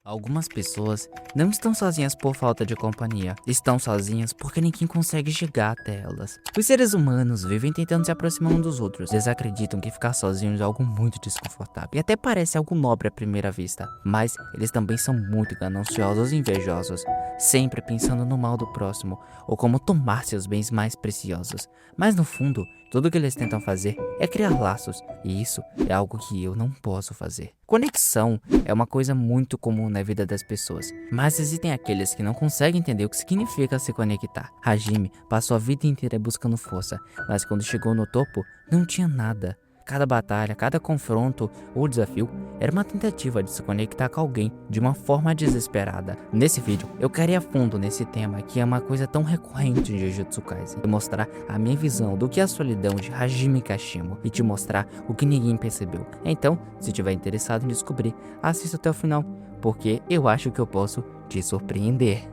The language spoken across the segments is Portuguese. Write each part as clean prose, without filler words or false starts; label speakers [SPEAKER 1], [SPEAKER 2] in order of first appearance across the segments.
[SPEAKER 1] Algumas pessoas não estão sozinhas por falta de companhia, estão sozinhas porque ninguém consegue chegar até elas. Os seres humanos vivem tentando se aproximar uns dos outros, eles acreditam que ficar sozinhos é algo muito desconfortável e até parece algo nobre à primeira vista, mas eles também são muito gananciosos e invejosos, sempre pensando no mal do próximo ou como tomar seus bens mais preciosos. Mas no fundo, tudo que eles tentam fazer é criar laços, e isso é algo que eu não posso fazer. Conexão é uma coisa muito comum na vida das pessoas, mas existem aqueles que não conseguem entender o que significa se conectar. Hajime passou a vida inteira buscando força, mas quando chegou no topo, não tinha nada. Cada batalha, cada confronto ou desafio era uma tentativa de se conectar com alguém de uma forma desesperada. Nesse vídeo, eu quero ir a fundo nesse tema que é uma coisa tão recorrente em Jujutsu Kaisen, e mostrar a minha visão do que é a solidão de Hajime Kashimo e te mostrar o que ninguém percebeu. Então, se tiver interessado em descobrir, assista até o final, porque eu acho que eu posso te surpreender.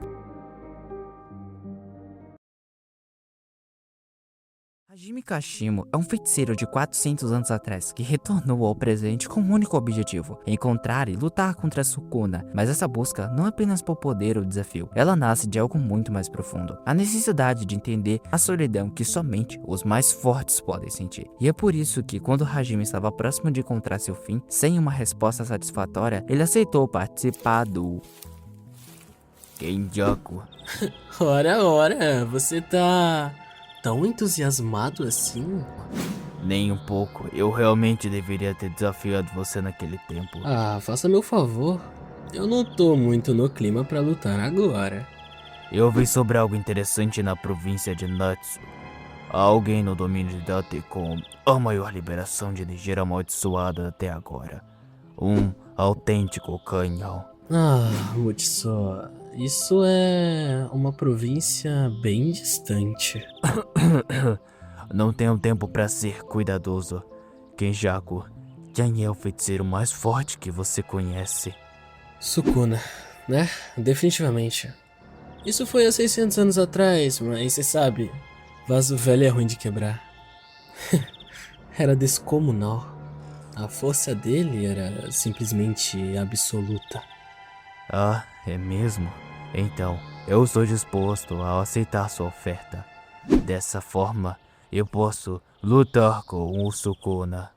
[SPEAKER 1] Hajime Kashimo é um feiticeiro de 400 anos atrás que retornou ao presente com um único objetivo: encontrar e lutar contra Sukuna. Mas essa busca não é apenas por poder ou desafio, ela nasce de algo muito mais profundo: a necessidade de entender a solidão que somente os mais fortes podem sentir. E é por isso que, quando Hajime estava próximo de encontrar seu fim, sem uma resposta satisfatória, ele aceitou participar do Genjaku.
[SPEAKER 2] Ora, você tá tão entusiasmado assim?
[SPEAKER 1] Nem um pouco, eu realmente deveria ter desafiado você naquele tempo.
[SPEAKER 2] Ah, faça meu favor. Eu não tô muito no clima pra lutar agora.
[SPEAKER 1] Eu ouvi sobre algo interessante na província de Natsu. Há alguém no domínio de Date com a maior liberação de energia amaldiçoada até agora. Um autêntico canhão.
[SPEAKER 2] Ah, Mutsuo, isso é uma província bem distante.
[SPEAKER 1] Não tenho tempo para ser cuidadoso. Kenjaku, quem é o feiticeiro mais forte que você conhece?
[SPEAKER 2] Sukuna, né? Definitivamente. Isso foi há 600 anos atrás, mas você sabe, vaso velho é ruim de quebrar. Era descomunal. A força dele era simplesmente absoluta.
[SPEAKER 1] Ah, é mesmo? Então, eu estou disposto a aceitar sua oferta. Dessa forma, eu posso lutar com o Sukuna.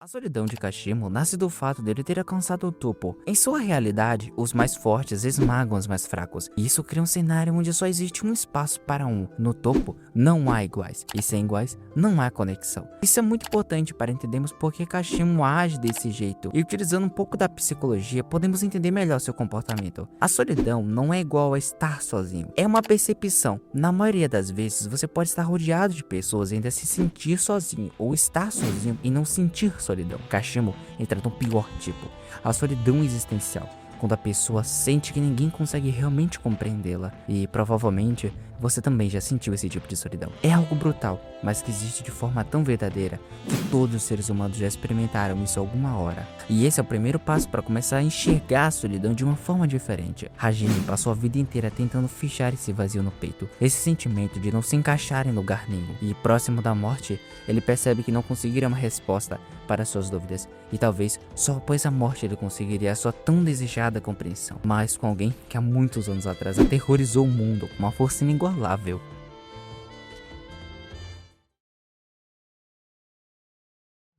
[SPEAKER 1] A solidão de Kashimo nasce do fato dele ter alcançado o topo. Em sua realidade, os mais fortes esmagam os mais fracos, e isso cria um cenário onde só existe um espaço para um. No topo, não há iguais, e sem iguais, não há conexão. Isso é muito importante para entendermos por que Kashimo age desse jeito, e utilizando um pouco da psicologia, podemos entender melhor seu comportamento. A solidão não é igual a estar sozinho, é uma percepção. Na maioria das vezes, você pode estar rodeado de pessoas e ainda se sentir sozinho, ou estar sozinho e não sentir solidão. Kashimo entra no pior tipo, a solidão existencial, quando a pessoa sente que ninguém consegue realmente compreendê-la. E provavelmente você também já sentiu esse tipo de solidão. É algo brutal, mas que existe de forma tão verdadeira que todos os seres humanos já experimentaram isso alguma hora. E esse é o primeiro passo para começar a enxergar a solidão de uma forma diferente. Hajime passou a vida inteira tentando fechar esse vazio no peito, esse sentimento de não se encaixar em lugar nenhum. E próximo da morte, ele percebe que não conseguiria uma resposta para suas dúvidas, e talvez só após a morte ele conseguiria a sua tão desejada compreensão, mas com alguém que há muitos anos atrás aterrorizou o mundo com uma força inigualável.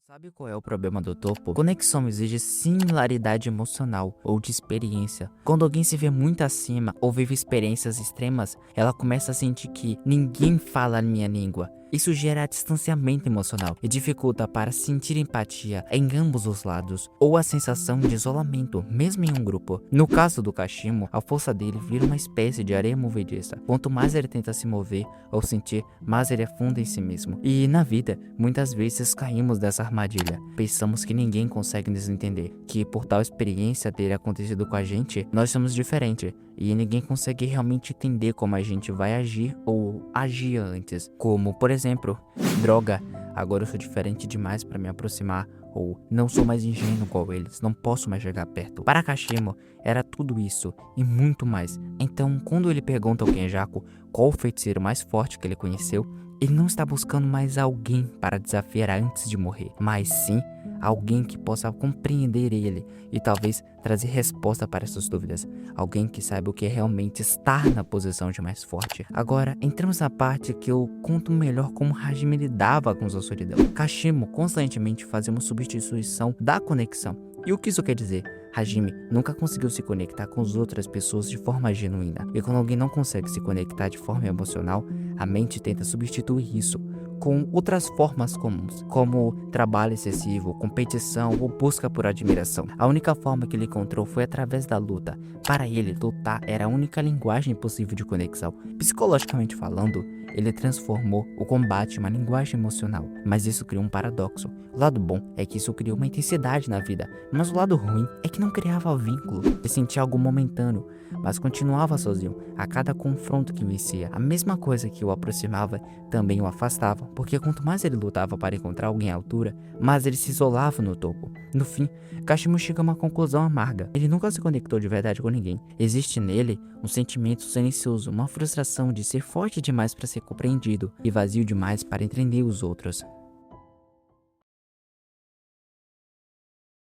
[SPEAKER 1] Sabe qual é o problema do topo? Conexão exige similaridade emocional ou de experiência. Quando alguém se vê muito acima ou vive experiências extremas, ela começa a sentir que ninguém fala a minha língua. Isso gera distanciamento emocional e dificulta para sentir empatia em ambos os lados, ou a sensação de isolamento, mesmo em um grupo. No caso do Kashimo, a força dele vira uma espécie de areia movediça. Quanto mais ele tenta se mover ou sentir, mais ele afunda em si mesmo. E na vida, muitas vezes caímos dessa armadilha. Pensamos que ninguém consegue nos entender, que por tal experiência ter acontecido com a gente, nós somos diferentes, e ninguém consegue realmente entender como a gente vai agir ou agia antes. Como, por exemplo, droga, agora eu sou diferente demais para me aproximar, ou não sou mais ingênuo igual eles, não posso mais chegar perto. Para Kashimo, era tudo isso e muito mais. Então, quando ele pergunta ao Kenjaku qual o feiticeiro mais forte que ele conheceu, Ele não está buscando mais alguém para desafiar antes de morrer, mas sim alguém que possa compreender ele e talvez trazer resposta para essas dúvidas. Alguém que saiba o que é realmente estar na posição de mais forte. Agora, entramos na parte que eu conto melhor como Hajime lidava com sua solidão. Kashimo constantemente fazia uma substituição da conexão. E o que isso quer dizer? Hajime nunca conseguiu se conectar com as outras pessoas de forma genuína. E quando alguém não consegue se conectar de forma emocional, a mente tenta substituir isso com outras formas comuns, como trabalho excessivo, competição ou busca por admiração. A única forma que ele encontrou foi através da luta. Para ele, lutar era a única linguagem possível de conexão. Psicologicamente falando, ele transformou o combate em uma linguagem emocional, mas isso criou um paradoxo. O lado bom é que isso criou uma intensidade na vida, mas o lado ruim é que não criava vínculo. Ele sentia algo momentâneo, mas continuava sozinho a cada confronto que vencia. A mesma coisa que o aproximava também o afastava, porque quanto mais ele lutava para encontrar alguém à altura, mais ele se isolava no topo. No fim, Kashimo chega a uma conclusão amarga. Ele nunca se conectou de verdade com ninguém. Existe nele um sentimento silencioso, uma frustração de ser forte demais para ser compreendido e vazio demais para entender os outros.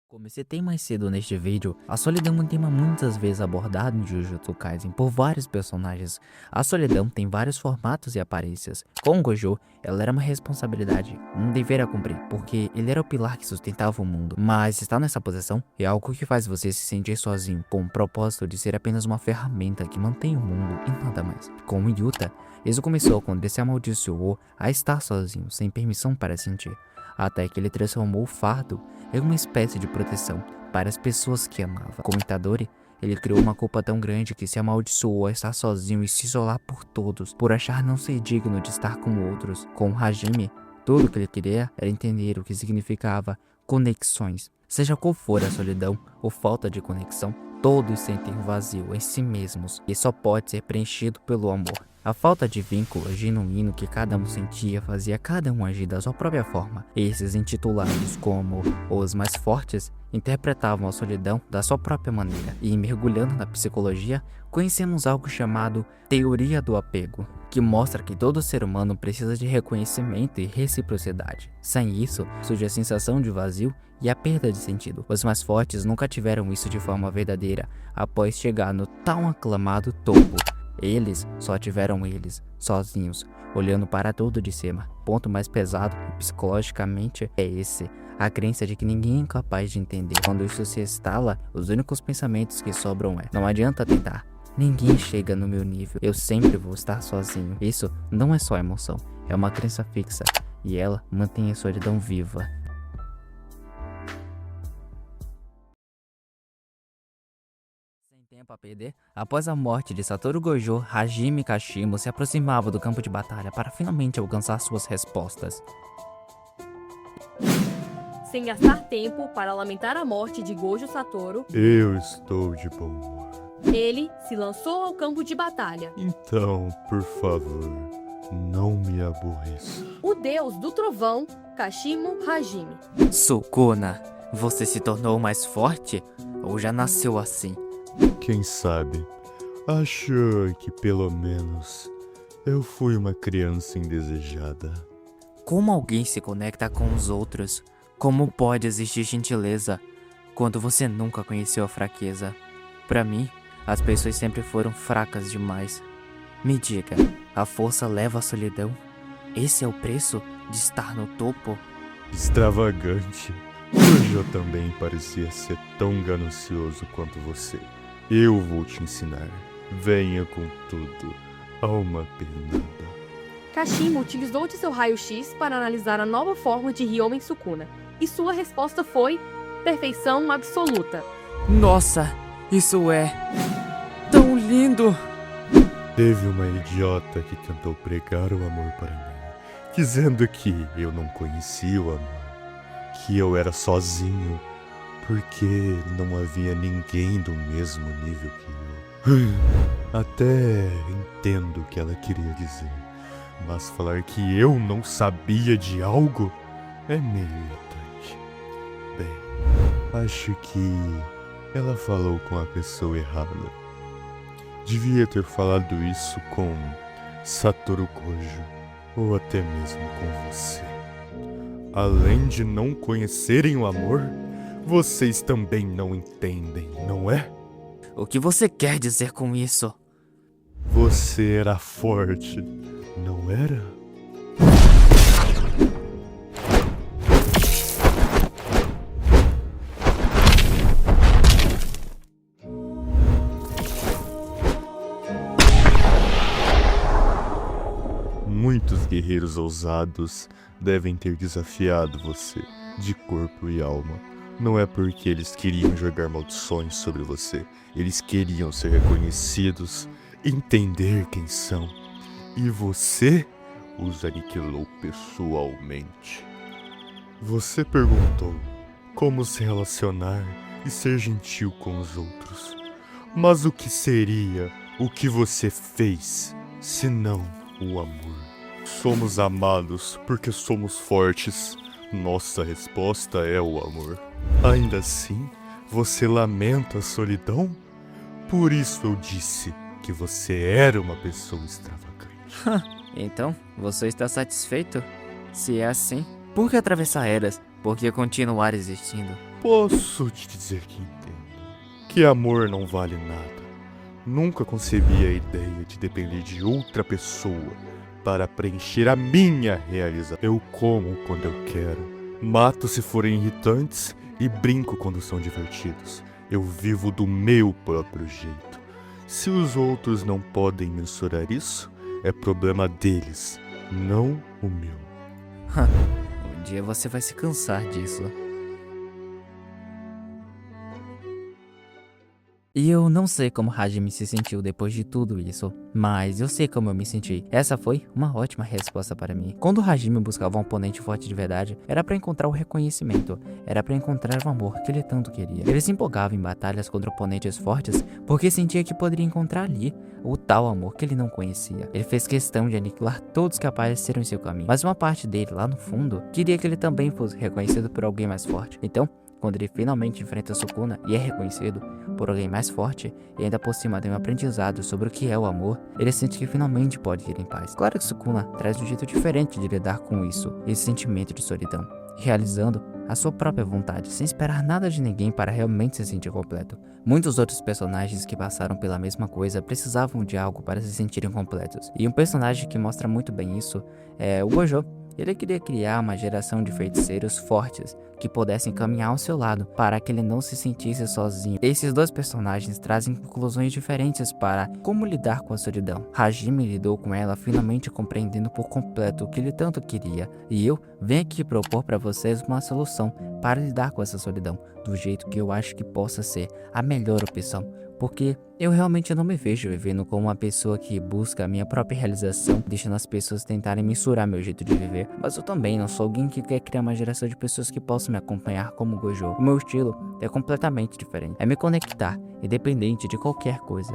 [SPEAKER 1] Como citei mais cedo neste vídeo, a solidão é um tema muitas vezes abordado em Jujutsu Kaisen por vários personagens. A solidão tem vários formatos e aparências. Com Gojo, ela era uma responsabilidade, um dever a cumprir, porque ele era o pilar que sustentava o mundo. Mas estar nessa posição é algo que faz você se sentir sozinho, com o propósito de ser apenas uma ferramenta que mantém o mundo e nada mais. Com Yuta, isso começou quando ele se amaldiçoou a estar sozinho, sem permissão para sentir, até que ele transformou o fardo em uma espécie de proteção para as pessoas que amava. Como Itadori, ele criou uma culpa tão grande que se amaldiçoou a estar sozinho e se isolar por todos, por achar não ser digno de estar com outros. Com Hajime, tudo o que ele queria era entender o que significava conexões. Seja qual for a solidão ou falta de conexão, todos sentem um vazio em si mesmos e só pode ser preenchido pelo amor. A falta de vínculo genuíno que cada um sentia fazia cada um agir da sua própria forma. Esses, intitulados como os mais fortes, interpretavam a solidão da sua própria maneira. E mergulhando na psicologia, conhecemos algo chamado teoria do apego, que mostra que todo ser humano precisa de reconhecimento e reciprocidade. Sem isso, surge a sensação de vazio e a perda de sentido. Os mais fortes nunca tiveram isso de forma verdadeira após chegar no tão aclamado topo. Eles só tiveram eles, sozinhos, olhando para tudo de cima. Ponto mais pesado, psicologicamente, é esse. A crença de que ninguém é capaz de entender. Quando isso se instala, os únicos pensamentos que sobram é: não adianta tentar. Ninguém chega no meu nível. Eu sempre vou estar sozinho. Isso não é só emoção, é uma crença fixa. E ela mantém a solidão viva. Tempo a perder, após a morte de Satoru Gojo, Hajime Kashimo se aproximava do campo de batalha para finalmente alcançar suas respostas.
[SPEAKER 3] Sem gastar tempo para lamentar a morte de Gojo Satoru,
[SPEAKER 4] Eu estou de bom humor.
[SPEAKER 3] ele se lançou ao campo de batalha.
[SPEAKER 4] Então, por favor, não me aborreça.
[SPEAKER 3] O deus do trovão, Kashimo Hajime.
[SPEAKER 1] Sukuna, você se tornou mais forte? Ou já nasceu assim?
[SPEAKER 4] Quem sabe, acho que pelo menos eu fui uma criança indesejada.
[SPEAKER 1] Como alguém se conecta com os outros? Como pode existir gentileza quando você nunca conheceu a fraqueza? Para mim, as pessoas sempre foram fracas demais. Me diga, a força leva à solidão? Esse é o preço de estar no topo?
[SPEAKER 4] Extravagante. Hoje eu também parecia ser tão ganancioso quanto você. Eu vou te ensinar. Venha com tudo, alma penada.
[SPEAKER 3] Kashimo utilizou de seu raio-x para analisar a nova forma de Ryomen Sukuna. E sua resposta foi perfeição absoluta.
[SPEAKER 1] Nossa, isso é tão lindo!
[SPEAKER 4] Teve uma idiota que tentou pregar o amor para mim, dizendo que eu não conhecia o amor, que eu era sozinho, porque não havia ninguém do mesmo nível que eu. Até entendo o que ela queria dizer, mas falar que eu não sabia de algo é meio irritante. Bem, acho que ela falou com a pessoa errada. Devia ter falado isso com Satoru Gojo. ou até mesmo com você. Além de não conhecerem o amor, vocês também não entendem, não é?
[SPEAKER 1] O que você quer dizer com isso?
[SPEAKER 4] Você era forte, não era? Muitos guerreiros ousados devem ter desafiado você, de corpo e alma. Não é porque eles queriam jogar maldições sobre você. Eles queriam ser reconhecidos, entender quem são. E você os aniquilou pessoalmente. Você perguntou como se relacionar e ser gentil com os outros. Mas o que seria o que você fez, se não o amor? Somos amados porque somos fortes. Nossa resposta é o amor. Ainda assim, você lamenta a solidão? Por isso eu disse que você era uma pessoa extravagante.
[SPEAKER 1] Então, você está satisfeito? Se é assim, por que atravessar eras? Por que continuar existindo?
[SPEAKER 4] Posso te dizer que entendo. Que amor não vale nada. Nunca concebi a ideia de depender de outra pessoa para preencher a minha realização. Eu como quando eu quero, mato se forem irritantes e brinco quando são divertidos. Eu vivo do meu próprio jeito. Se os outros não podem mensurar isso, é problema deles, não o meu.
[SPEAKER 1] Um dia você vai se cansar disso. E eu não sei como Hajime se sentiu depois de tudo isso, mas eu sei como eu me senti. Essa foi uma ótima resposta para mim. Quando Hajime buscava um oponente forte de verdade, era para encontrar o reconhecimento, era para encontrar o amor que ele tanto queria. Ele se empolgava em batalhas contra oponentes fortes porque sentia que poderia encontrar ali o tal amor que ele não conhecia. Ele fez questão de aniquilar todos que apareceram em seu caminho, mas uma parte dele lá no fundo queria que ele também fosse reconhecido por alguém mais forte. Então, quando ele finalmente enfrenta Sukuna e é reconhecido por alguém mais forte, e ainda por cima tem um aprendizado sobre o que é o amor, ele sente que finalmente pode ir em paz. Claro que Sukuna traz um jeito diferente de lidar com isso, esse sentimento de solidão, realizando a sua própria vontade, sem esperar nada de ninguém para realmente se sentir completo. Muitos outros personagens que passaram pela mesma coisa precisavam de algo para se sentirem completos, e um personagem que mostra muito bem isso é o Gojo. Ele queria criar uma geração de feiticeiros fortes que pudessem caminhar ao seu lado para que ele não se sentisse sozinho. Esses dois personagens trazem conclusões diferentes para como lidar com a solidão. Hajime lidou com ela finalmente compreendendo por completo o que ele tanto queria, e eu venho aqui propor para vocês uma solução para lidar com essa solidão do jeito que eu acho que possa ser a melhor opção. Porque eu realmente não me vejo vivendo como uma pessoa que busca a minha própria realização, deixando as pessoas tentarem mensurar meu jeito de viver. Mas eu também não sou alguém que quer criar uma geração de pessoas que possam me acompanhar como Gojo. O meu estilo é completamente diferente. É me conectar, independente de qualquer coisa.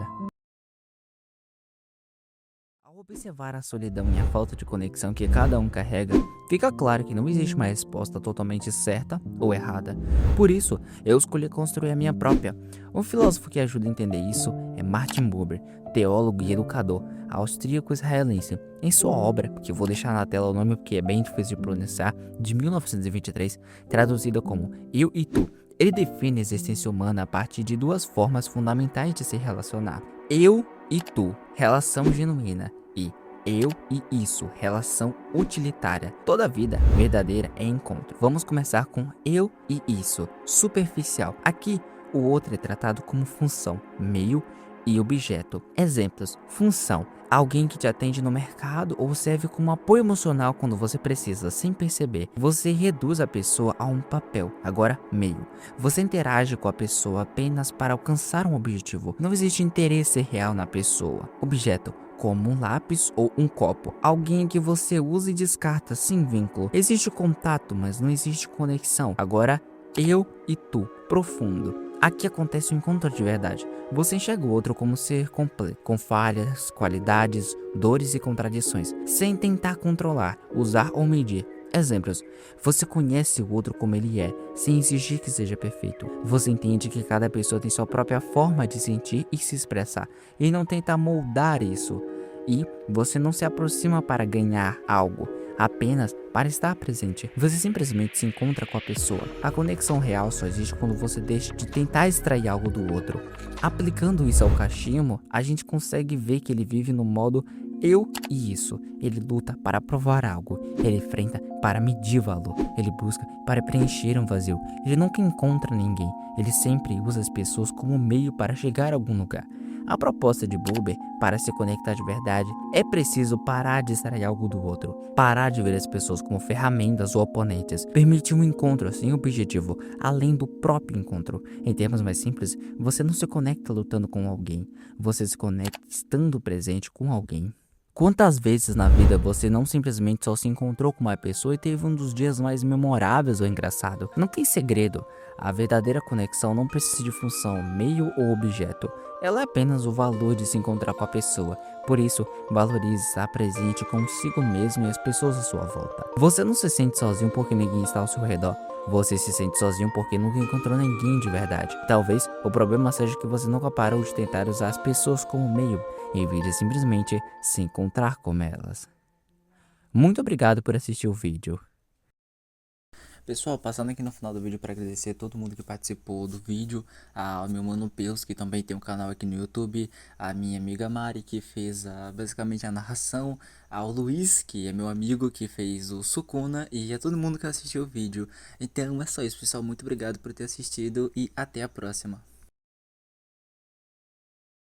[SPEAKER 1] Ao observar a solidão e a falta de conexão que cada um carrega, fica claro que não existe uma resposta totalmente certa ou errada. Por isso, eu escolhi construir a minha própria. Um filósofo que ajuda a entender isso é Martin Buber, teólogo e educador austríaco-israelense. Em sua obra, que eu vou deixar na tela o nome porque é bem difícil de pronunciar, de 1923, traduzida como Eu e Tu, ele define a existência humana a partir de duas formas fundamentais de se relacionar: eu e tu, relação genuína, e eu e isso, relação utilitária. Toda vida verdadeira é encontro. Vamos começar com eu e isso, superficial. Aqui, o outro é tratado como função, meio e objeto. Exemplos: função: alguém que te atende no mercado ou serve como apoio emocional quando você precisa, sem perceber. Você reduz a pessoa a um papel. Agora, meio: você interage com a pessoa apenas para alcançar um objetivo. Não existe interesse real na pessoa. Objeto: como um lápis ou um copo. Alguém que você usa e descarta sem vínculo. Existe contato, mas não existe conexão. Agora, eu e tu, profundo. Aqui acontece um encontro de verdade. Você enxerga o outro como ser completo, com falhas, qualidades, dores e contradições, sem tentar controlar, usar ou medir. Exemplos: você conhece o outro como ele é, sem exigir que seja perfeito. Você entende que cada pessoa tem sua própria forma de sentir e se expressar, e não tenta moldar isso. E você não se aproxima para ganhar algo, apenas para estar presente. Você simplesmente se encontra com a pessoa. A conexão real só existe quando você deixa de tentar extrair algo do outro. Aplicando isso ao Kashimo, a gente consegue ver que ele vive no modo eu e isso. Ele luta para provar algo. Ele enfrenta para medir valor. Ele busca para preencher um vazio. Ele nunca encontra ninguém. Ele sempre usa as pessoas como meio para chegar a algum lugar. A proposta de Buber para se conectar de verdade é preciso parar de extrair algo do outro, parar de ver as pessoas como ferramentas ou oponentes, permitir um encontro sem objetivo, além do próprio encontro. Em termos mais simples, você não se conecta lutando com alguém, você se conecta estando presente com alguém. Quantas vezes na vida você não simplesmente só se encontrou com uma pessoa e teve um dos dias mais memoráveis ou engraçado? Não tem segredo. A verdadeira conexão não precisa de função, meio ou objeto. Ela é apenas o valor de se encontrar com a pessoa. Por isso, valorize estar presente consigo mesmo e as pessoas à sua volta. Você não se sente sozinho porque ninguém está ao seu redor. Você se sente sozinho porque nunca encontrou ninguém de verdade. Talvez o problema seja que você nunca parou de tentar usar as pessoas como meio, em vez de simplesmente se encontrar com elas. Muito obrigado por assistir o vídeo. Pessoal, passando aqui no final do vídeo para agradecer a todo mundo que participou do vídeo, ao meu mano Peus, que também tem um canal aqui no YouTube, a minha amiga Mari, que fez basicamente a narração, ao Luiz, que é meu amigo, que fez o Sukuna, e a todo mundo que assistiu o vídeo. Então é só isso, pessoal, muito obrigado por ter assistido e até a próxima.